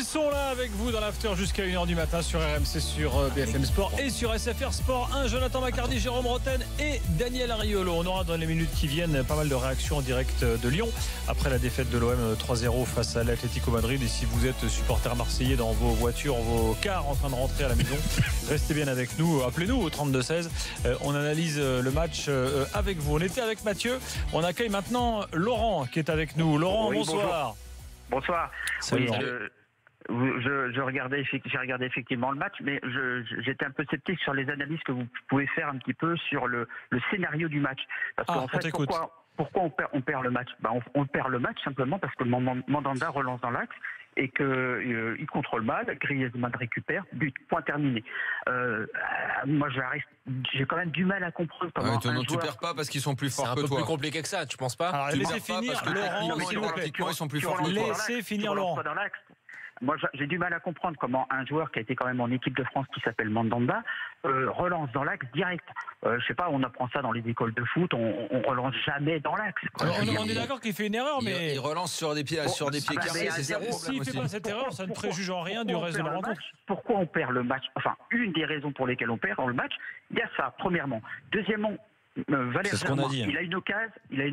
sont là avec vous dans l'after jusqu'à 1h du matin sur RMC, sur BFM Sport et sur SFR Sport 1. Jonathan Macardy, Jérôme Roten et Daniel Ariolo. On aura dans les minutes qui viennent pas mal de réactions en direct de Lyon après la défaite de l'OM 3-0 face à l'Atlético Madrid. Et si vous êtes supporter marseillais dans vos voitures, vos cars en train de rentrer à la maison, restez bien avec nous. Appelez-nous au 32-16. On analyse le match avec vous. On était avec Mathieu. On accueille maintenant Laurent qui est avec nous. Laurent, oui, bonsoir. Bonsoir. Salut. Oui, j'ai regardé effectivement le match, mais j'étais un peu sceptique sur les analyses que vous pouvez faire un petit peu sur le scénario du match. Parce qu'en fait, pourquoi on perd le match? On perd le match simplement parce que Mandanda relance dans l'axe et qu'il contrôle mal, Griezmann récupère, but, point terminé. Moi, j'ai quand même du mal à comprendre comment tu perds pas parce qu'ils sont plus forts que toi. C'est un peu plus compliqué que ça, tu penses pas? Alors, laissez finir Laurent, s'il vous plaît. Ils sont plus forts que toi. Laissez finir Laurent. Moi, j'ai du mal à comprendre comment un joueur qui a été quand même en équipe de France, qui s'appelle Mandanda, relance dans l'axe direct. Je sais pas, on apprend ça dans les écoles de foot, on relance jamais dans l'axe. On est d'accord qu'il fait une erreur, mais il relance sur des pieds carrés, c'est zéro. S'il fait pas cette erreur, ça ne préjuge en rien du reste de la rencontre. Pourquoi on perd le match? Enfin, une des raisons pour lesquelles on perd le match, il y a ça, premièrement. Deuxièmement, Valère Germain, il a une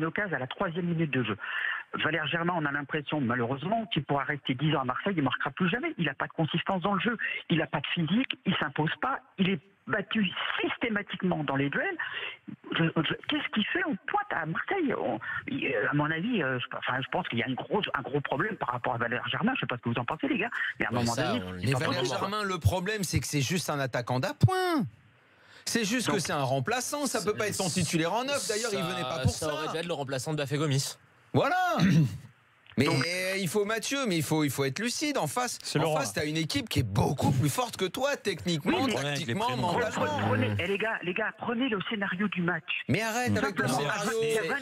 occasion à la 3e minute de jeu. Valère Germain, on a l'impression, malheureusement, qu'il pourra rester 10 ans à Marseille, il ne marquera plus jamais. Il n'a pas de consistance dans le jeu, il n'a pas de physique, il ne s'impose pas, il est battu systématiquement dans les duels. Qu'est-ce qu'il fait? On pointe à Marseille. À mon avis, je pense qu'il y a un gros problème par rapport à Valère Germain. Je ne sais pas ce que vous en pensez, les gars. Mais à un moment donné, mais Valère Germain, le problème, c'est que c'est juste un attaquant d'appoint. C'est juste que c'est un remplaçant, ça peut pas être son titulaire en neuf. D'ailleurs, il venait pas pour ça. Ça aurait dû être le remplaçant de Bafé Gomis. Voilà. Mais il faut Mathieu, mais il faut être lucide. En face, t'as une équipe qui est beaucoup plus forte que toi, techniquement, tactiquement, mentalement. Les gars, prenez le scénario du match. Mais arrête avec le scénario.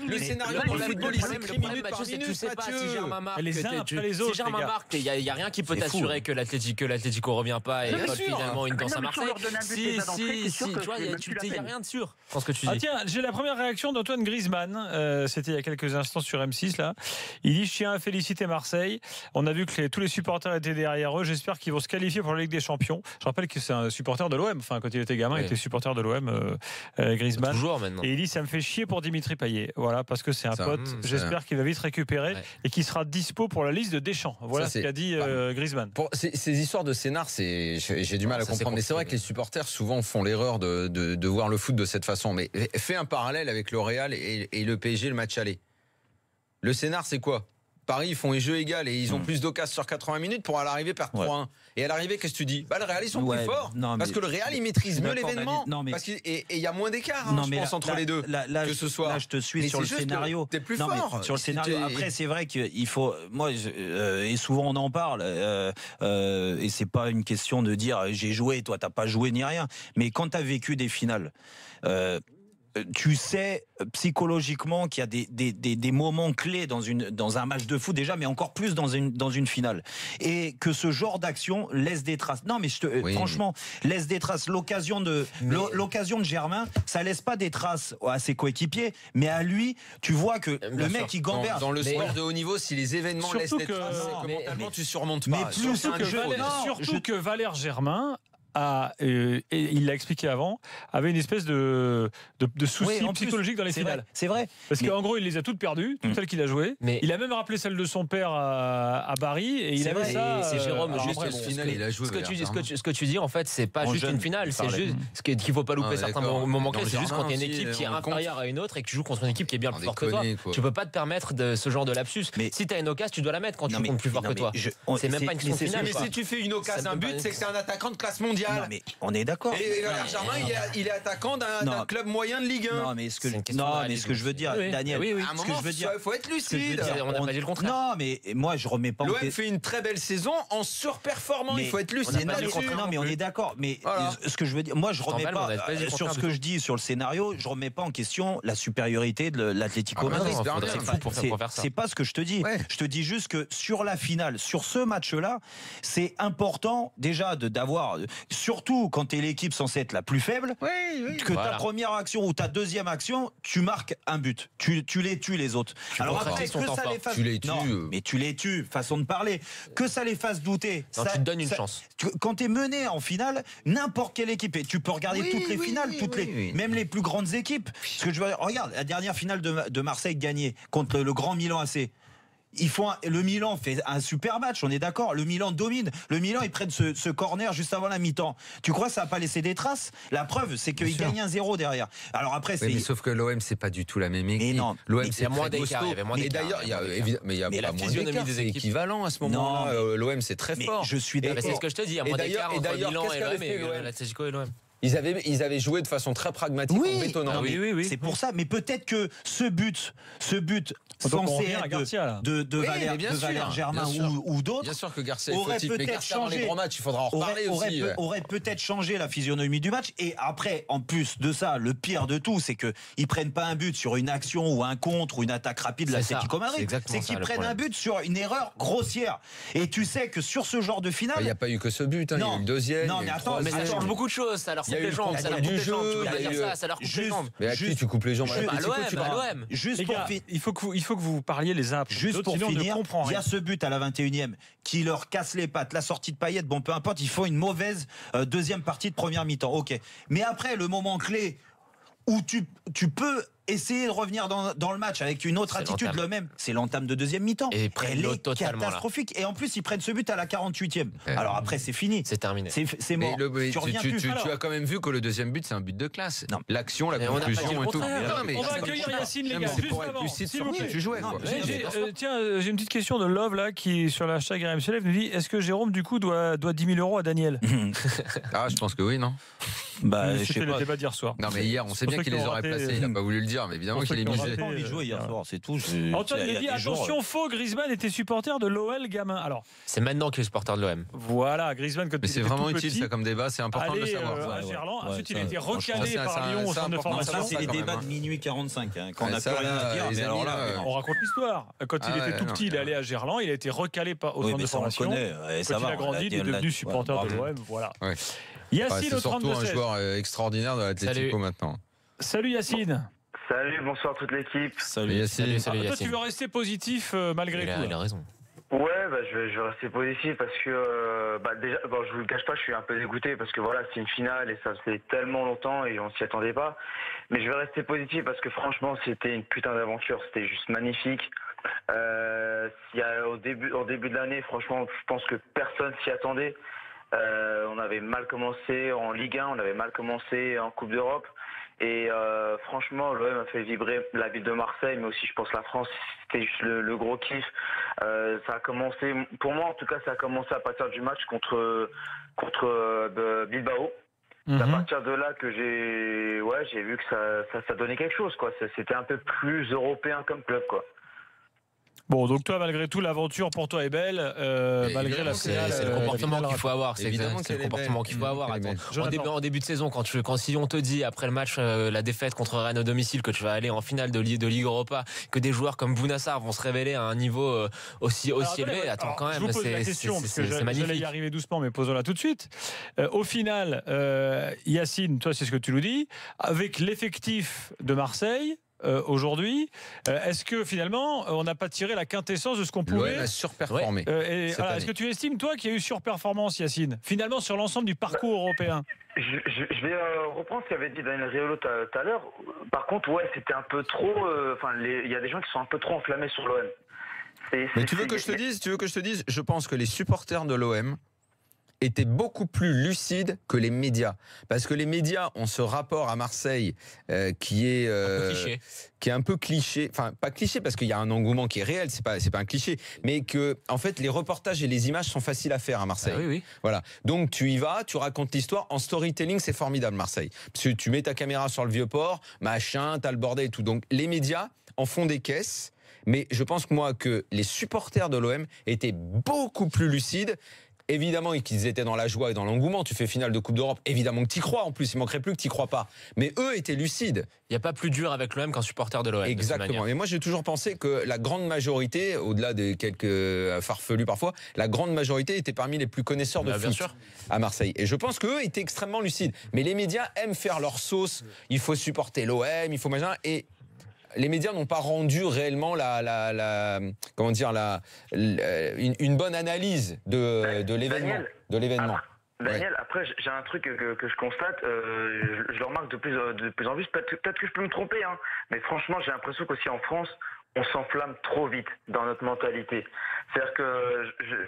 Le scénario dans le football, il est 3 minutes par minute, tu sais pas si Germain marque, si Germain marque, il y a rien qui peut t'assurer que l'Atlético revient pas et colle finalement une danse à Marseille. Si, tu vois, il y a rien de sûr dans ce que tu dis. Tiens, j'ai la première réaction d'Antoine Griezmann. C'était il y a quelques instants sur M6 là. Il dit: je tiens à féliciter Marseille. On a vu que tous les supporters étaient derrière eux. J'espère qu'ils vont se qualifier pour la Ligue des Champions. Je rappelle que c'est un supporter de l'OM. Enfin, quand il était gamin, il était supporter de l'OM, Griezmann. Toujours maintenant. Et il dit: ça me fait chier pour Dimitri Payet. Voilà, parce que c'est un pote. J'espère qu'il va vite récupérer et qu'il sera dispo pour la liste de Deschamps. Voilà ce qu'a dit Griezmann. Ces histoires de scénar, j'ai du mal à comprendre. Mais c'est vrai que les supporters souvent font l'erreur de voir le foot de cette façon. Mais fais un parallèle avec le Real et le PSG, le match aller. Le scénar, c'est quoi? Paris, ils font les jeux égal et ils ont plus d'occasions sur 80 minutes pour à l'arrivée perdre 3-1. Et à l'arrivée, qu'est-ce que tu dis? Le Real, ils sont plus forts. Parce que le Real, il maîtrise mieux l'événement. Et il y a moins d'écart, je pense, entre les deux. Là, je te suis sur le scénario. T'es plus fort. Sur le scénario. Après, c'est vrai qu'il faut. Moi, et souvent on en parle. Et c'est pas une question de dire j'ai joué, toi t'as pas joué ni rien. Mais quand t'as vécu des finales. Tu sais psychologiquement qu'il y a des moments clés dans un match de foot déjà, mais encore plus dans une finale, et que ce genre d'action laisse des traces. Non, mais franchement, laisse des traces. L'occasion de Germain, ça laisse pas des traces à ses coéquipiers, mais à lui, tu vois que le mec il gamberge. Dans le sport de haut niveau, si les événements laissent des traces, c'est que mentalement tu surmontes pas. Mais surtout que Valère Germain et il l'a expliqué avant, avait une espèce de souci psychologique dans les finales. C'est vrai. Parce qu'en gros, il les a toutes perdues, toutes celles qu'il a jouées. Il a même rappelé celle de son père à Paris, et il avait ça. C'est Jérôme, juste finale, il a joué. Ce que tu dis, en fait, c'est pas juste une finale, c'est juste qu'il faut pas louper certains moments clés. C'est juste quand il y a une équipe qui est inférieure à une autre et que tu joues contre une équipe qui est bien plus forte que toi. Tu peux pas te permettre de ce genre de lapsus. Si t'as une occasion, tu dois la mettre quand tu joues contre plus fort que toi. C'est même pas une question finale. Mais si tu fais une occasion, un but, c'est que c'est un attaquant de classe mondiale. Non, mais on est d'accord. Et Valère Germain, il est attaquant d'un club moyen de Ligue 1. Non, mais ce que je veux dire, Daniel, ce que je veux dire, il faut être lucide. On n'a pas dit le contraire. Non, mais moi, je remets pas. L'OM fait une très belle saison en surperformant. Il faut être lucide. Non, mais on est d'accord. Mais ce que je veux dire, moi, je remets pas sur ce que je dis sur le scénario. Je remets pas en question la supériorité de l'Atlético Madrid. C'est pas ce que je te dis. Je te dis juste que sur la finale, sur ce match-là, c'est important déjà d'avoir. surtout quand tu es l'équipe censée être la plus faible, que ta première action ou ta deuxième action, tu marques un but. Tu les tues les autres. Alors après, que ça les fasse... Tu les tues. Non, mais tu les tues, façon de parler. Que ça les fasse douter. Non, tu te donnes une chance. Quand tu es mené en finale, n'importe quelle équipe, et tu peux regarder toutes les finales, même les plus grandes équipes. Parce que je veux dire, regarde, la dernière finale de Marseille gagnée contre le grand Milan AC. Le Milan fait un super match, on est d'accord. Le Milan domine. Le Milan, ils prennent ce corner juste avant la mi-temps. Tu crois que ça n'a pas laissé des traces? La preuve, c'est qu'ils gagnent 1-0 derrière. Alors après, mais sauf que l'OM, c'est pas du tout la même équipe. Mais non, l'OM, c'est moins d'écart. Et d'ailleurs, il y a pas moins d'écart. C'est équivalent à ce moment-là. L'OM, c'est très fort. Je suis d'accord. C'est ce que je te dis. Il y a moins d'écart entre Milan et l'OM et l'Atlético et l'OM. Ils avaient joué de façon très pragmatique en bétonnant. Oui. C'est pour ça. Mais peut-être que ce but censé être de Valère Germain ou d'autres, bien sûr que Garcia aurait peut-être changé. Les grands matchs, il faudra en reparler aussi. Aurait peut-être changé la physionomie du match. Et après, en plus de ça, le pire de tout, c'est qu'ils prennent pas un but sur une action ou un contre ou une attaque rapide de l'Atlético Madrid. C'est qu'ils prennent un but sur une erreur grossière. Et tu sais que sur ce genre de finale, il n'y a pas eu que ce but. Il y a eu le deuxième. Non, mais attends, mais ça change beaucoup de choses. Ça leur coupe les jambes. Ça leur coupe les jambes. Tu vas dire ça, ça leur coupe les jambes. Mais à qui tu coupes les jambes? À l'OM. Juste pour il faut que vous parliez les uns après les autres, pour finir, il y a rien. ce but à la 21e qui leur casse les pattes. La sortie de Payet, bon, peu importe, ils font une mauvaise deuxième partie de première mi-temps. Ok. Mais après, le moment clé où tu peux essayer de revenir dans le match avec une autre attitude, le même, c'est l'entame de deuxième mi-temps. Et elle est catastrophique. Là. Et en plus, ils prennent ce but à la 48e. Alors après, c'est fini. C'est terminé. C'est mort. Tu as quand même vu que le deuxième but, c'est un but de classe. Non. L'action, la conclusion et tout. On va accueillir Yacine, les gars. C'est pour être lucide sur qui tu jouais. Tiens, j'ai une petite question de Love là qui sur la hashtag RMC Live nous dit: est-ce que Jérôme du coup doit 10 000 € à Daniel? Ah, je pense que oui, non? Je sais pas. Le débat d'hier soir. Non, mais hier, on sait bien qu'il les aurait placés. Il n'a pas voulu le dire, mais évidemment qu'il les misait. J'ai pas envie de jouer hier soir, c'est tout. Antoine dit attention, faux, Griezmann était supporter de l'OL gamin. Alors, c'est maintenant qu'il est supporter de l'OM. Voilà, Griezmann. Mais c'est vraiment utile ça comme débat, c'est important de le savoir. À Gerland. Ensuite, il a été recalé par Lyon au centre de formation. C'est les débats de minuit 45 quand on a plus rien à dire. Mais alors là, on raconte l'histoire. Quand il était tout petit, il est allé à Gerland, il a été recalé au centre de formation. Quand il a grandi, il est devenu supporter de l'OM. Voilà. Yacine au 32-16. C'est surtout un joueur extraordinaire de l'Atlético maintenant. Salut Yacine. Salut, bonsoir toute l'équipe. Salut Yacine. Toi, tu veux rester positif malgré tout. Il a raison. Ouais, je vais rester positif parce que déjà, je vous le cache pas, je suis un peu dégoûté parce que voilà, c'est une finale et ça fait tellement longtemps et on s'y attendait pas. Mais je vais rester positif parce que franchement, c'était une putain d'aventure, c'était juste magnifique. Au début de l'année, franchement, je pense que personne s'y attendait. On avait mal commencé en Ligue 1, on avait mal commencé en Coupe d'Europe. Et franchement, l'OM a fait vibrer la ville de Marseille, mais aussi je pense la France. C'était juste le gros kiff. Ça a commencé, pour moi en tout cas, ça a commencé à partir du match contre Bilbao. C'est à partir de là que j'ai vu que ça donnait quelque chose, quoi. C'était un peu plus européen comme club, quoi. Bon, donc toi, malgré tout, l'aventure pour toi est belle, malgré la finale. C'est le comportement qu'il faut avoir. C'est le comportement qu'il faut avoir. En début de saison, si on te dit après le match, la défaite contre Rennes au domicile, que tu vas aller en finale de Ligue Europa, que des joueurs comme Bounassar vont se révéler à un niveau aussi élevé, attends quand même. Je vous pose la question parce que j'allais y arriver doucement, mais posons-la tout de suite. Au final, Yacine, toi, c'est ce que tu nous dis, avec l'effectif de Marseille. Aujourd'hui, est-ce que finalement on n'a pas tiré la quintessence de ce qu'on pouvait? L'OM a surperformé. Est-ce que tu estimes toi qu'il y a eu surperformance, Yacine, finalement sur l'ensemble du parcours européen? Je vais reprendre ce qu'avait dit Daniel Riolo tout à l'heure. Par contre, ouais, c'était un peu trop. Il y a des gens qui sont un peu trop enflammés sur l'OM. Mais tu veux que je te dise, je pense que les supporters de l'OM étaient beaucoup plus lucides que les médias, parce que les médias ont ce rapport à Marseille qui est un peu cliché, enfin pas cliché parce qu'il y a un engouement qui est réel, c'est pas un cliché, mais que en fait les reportages et les images sont faciles à faire à Marseille. Oui. Voilà, donc tu y vas, tu racontes l'histoire en storytelling, c'est formidable Marseille, parce que tu mets ta caméra sur le Vieux-Port, machin, t'as le bordel et tout, donc les médias en font des caisses. Mais je pense que les supporters de l'OM étaient beaucoup plus lucides. évidemment qu'ils étaient dans la joie et dans l'engouement. Tu fais finale de Coupe d'Europe, évidemment que tu y crois en plus. Il manquerait plus que tu y crois pas. Mais eux étaient lucides. Il n'y a pas plus dur avec l'OM qu'un supporter de l'OM. Exactement. Mais moi, j'ai toujours pensé que la grande majorité, au-delà des quelques farfelus parfois, la grande majorité était parmi les plus connaisseurs de foot à Marseille. Et je pense qu'eux étaient extrêmement lucides. Mais les médias aiment faire leur sauce. Il faut supporter l'OM, il faut machin. Et les médias n'ont pas rendu réellement une bonne analyse de l'événement. Daniel, après j'ai un truc que je constate, je le remarque de plus en plus, peut-être que je peux me tromper, hein, mais franchement j'ai l'impression qu'aussi en France, on s'enflamme trop vite dans notre mentalité. C'est-à-dire que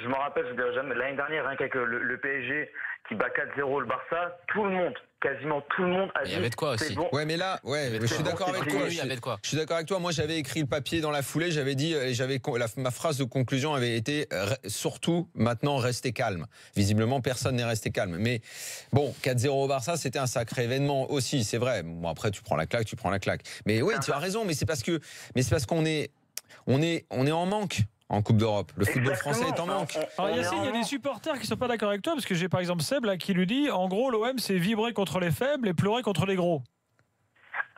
je me rappelle, je ne dirai jamais, l'année dernière, rien qu'avec le PSG qui bat 4-0 le Barça, tout le monde, quasiment tout le monde a dit. Il y avait de quoi aussi. Bon. Ouais, mais là, je suis d'accord avec toi. Je suis d'accord avec toi. Moi, j'avais écrit le papier dans la foulée. J'avais dit, ma phrase de conclusion avait été surtout maintenant restez calme. Visiblement, personne n'est resté calme. Mais bon, 4-0 au Barça, c'était un sacré événement aussi. C'est vrai. Bon, après, tu prends la claque. Mais oui, tu as raison. Mais c'est parce qu'on est en manque. En Coupe d'Europe. Le football français est en manque. Alors Yacine, il y a des supporters qui ne sont pas d'accord avec toi, parce que j'ai par exemple Seb là, qui lui dit en gros l'OM c'est vibrer contre les faibles et pleurer contre les gros.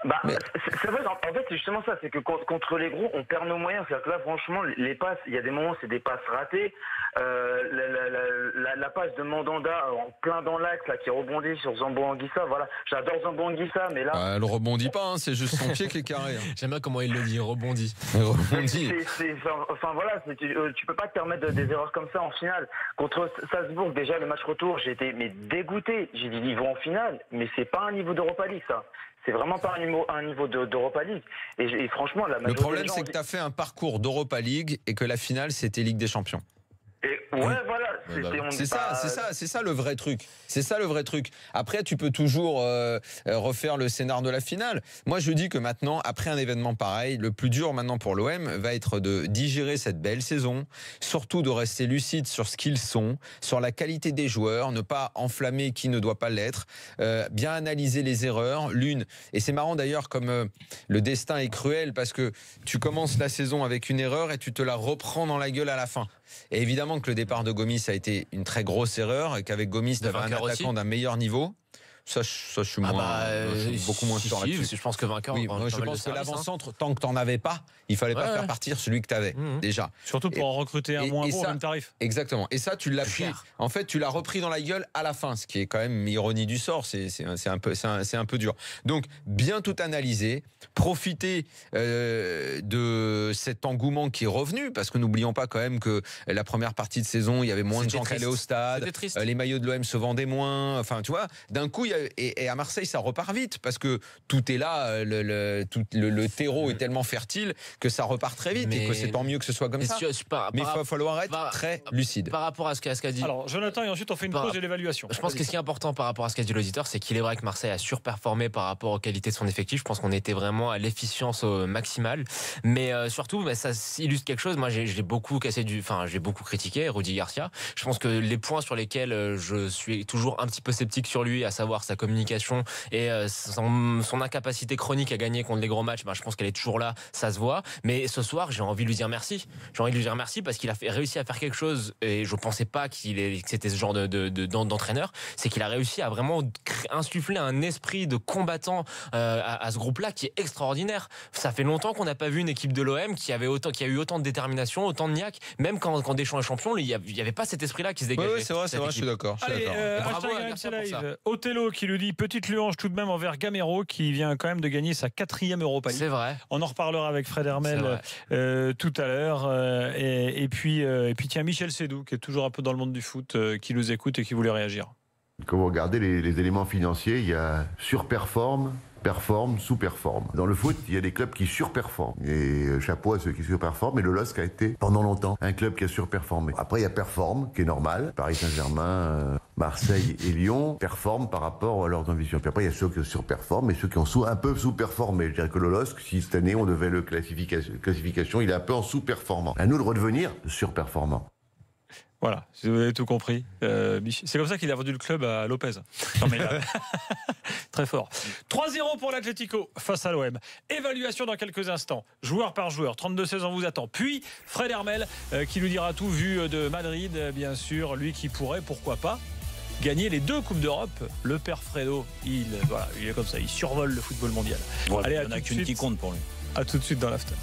C'est vrai, en fait c'est justement ça, c'est que contre les gros on perd nos moyens, c'est-à-dire que là franchement les passes, il y a des moments c'est des passes ratées, la passe de Mandanda en plein dans l'axe là qui rebondit sur Zambo Anguissa, voilà, j'adore Zambo Anguissa mais là... elle rebondit pas, hein, c'est juste son pied qui est carré. Hein. J'aime bien comment il le dit, rebondit. Enfin voilà, tu peux pas te permettre des erreurs comme ça en finale. Contre Salzbourg déjà le match retour j'ai été dégoûté, j'ai dit ils vont en finale, mais c'est pas un niveau d'Europa League ça. C'est vraiment pas un niveau d'Europa League. Et franchement, le problème, c'est que tu as fait un parcours d'Europa League et que la finale, c'était Ligue des Champions. Voilà. C'est ça le vrai truc. C'est ça le vrai truc. Après, tu peux toujours refaire le scénar de la finale. Moi, je dis que maintenant, après un événement pareil, le plus dur maintenant pour l'OM va être de digérer cette belle saison, surtout de rester lucide sur ce qu'ils sont, sur la qualité des joueurs, ne pas enflammer qui ne doit pas l'être, bien analyser les erreurs, et c'est marrant d'ailleurs comme le destin est cruel parce que tu commences la saison avec une erreur et tu te la reprends dans la gueule à la fin. Et évidemment que le départ de Gomis a été une très grosse erreur et qu'avec Gomis, tu avais un attaquant d'un meilleur niveau. Ça, je suis beaucoup moins sûr là-dessus. Je pense que vainqueur. Oui, moi, je pense que l'avant-centre, tant que tu n'en avais pas, il fallait pas faire partir celui que tu avais déjà. Surtout pour en recruter un moins bon au même tarif. Exactement. Et ça, tu l'as pris. En fait, tu l'as repris dans la gueule à la fin, ce qui est quand même ironie du sort. C'est un peu dur. Donc, bien tout analyser, profiter de cet engouement qui est revenu, parce que n'oublions pas quand même que la première partie de saison, il y avait moins de gens qui allaient au stade. Les maillots de l'OM se vendaient moins. Enfin, tu vois, d'un coup, et à Marseille, ça repart vite parce que tout est là, le terreau est tellement fertile que ça repart très vite et que c'est tant mieux que ce soit comme ça. Mais il va falloir être très lucide. Par rapport à ce qu'a dit. Alors, Jonathan, et ensuite on fait une pause et l'évaluation. Je pense que ce qui est important par rapport à ce qu'a dit l'auditeur, c'est qu'il est vrai que Marseille a surperformé par rapport aux qualités de son effectif. Je pense qu'on était vraiment à l'efficience maximale. Mais surtout, ça illustre quelque chose. Moi, j'ai beaucoup critiqué Rudy Garcia. Je pense que les points sur lesquels je suis toujours un petit peu sceptique sur lui, à savoir sa communication et son incapacité chronique à gagner contre les gros matchs, je pense qu'elle est toujours là, ça se voit. Mais ce soir, j'ai envie de lui dire merci. J'ai envie de lui dire merci parce qu'il a réussi à faire quelque chose et je pensais pas que c'était ce genre d'entraîneur. C'est qu'il a réussi à vraiment insuffler un esprit de combattant à ce groupe-là qui est extraordinaire. Ça fait longtemps qu'on n'a pas vu une équipe de l'OM qui a eu autant de détermination, autant de niaque. Même quand Deschamps est champion, il y avait pas cet esprit-là qui se dégageait. Oui, c'est vrai, je suis d'accord. Allez, bravo à Garcia pour ça. Othello qui lui dit petite louange tout de même envers Gamero qui vient quand même de gagner sa 4e Europa League. C'est vrai. On en reparlera avec Fred Hermel tout à l'heure. Et puis tiens, Michel Sédou qui est toujours un peu dans le monde du foot, qui nous écoute et qui voulait réagir. Quand vous regardez les éléments financiers, il y a surperforme, performe, sous-performe. Dans le foot, il y a des clubs qui surperforment. Et chapeau à ceux qui surperforment. Et le LOSC a été, pendant longtemps, un club qui a surperformé. Après, il y a performe, qui est normal. Paris Saint-Germain, Marseille et Lyon performent par rapport à leurs ambitions. Puis après, il y a ceux qui surperforment et ceux qui ont un peu sous-performé. Je dirais que le LOSC, si cette année, on devait le classification, il est un peu en sous-performant. À nous de redevenir surperformant. Voilà, si vous avez tout compris. C'est comme ça qu'il a vendu le club à Lopez. Non mais là, très fort. 3-0 pour l'Atlético face à l'OM. Évaluation dans quelques instants. Joueur par joueur. 32-16 ans vous attend. Puis Fred Hermel qui nous dira tout vu de Madrid, bien sûr. Lui qui pourrait, pourquoi pas, gagner les 2 Coupes d'Europe. Le père Fredo, il est comme ça. Il survole le football mondial. Ouais, allez, il y en a qu'une qui compte pour lui. À tout de suite dans l'after.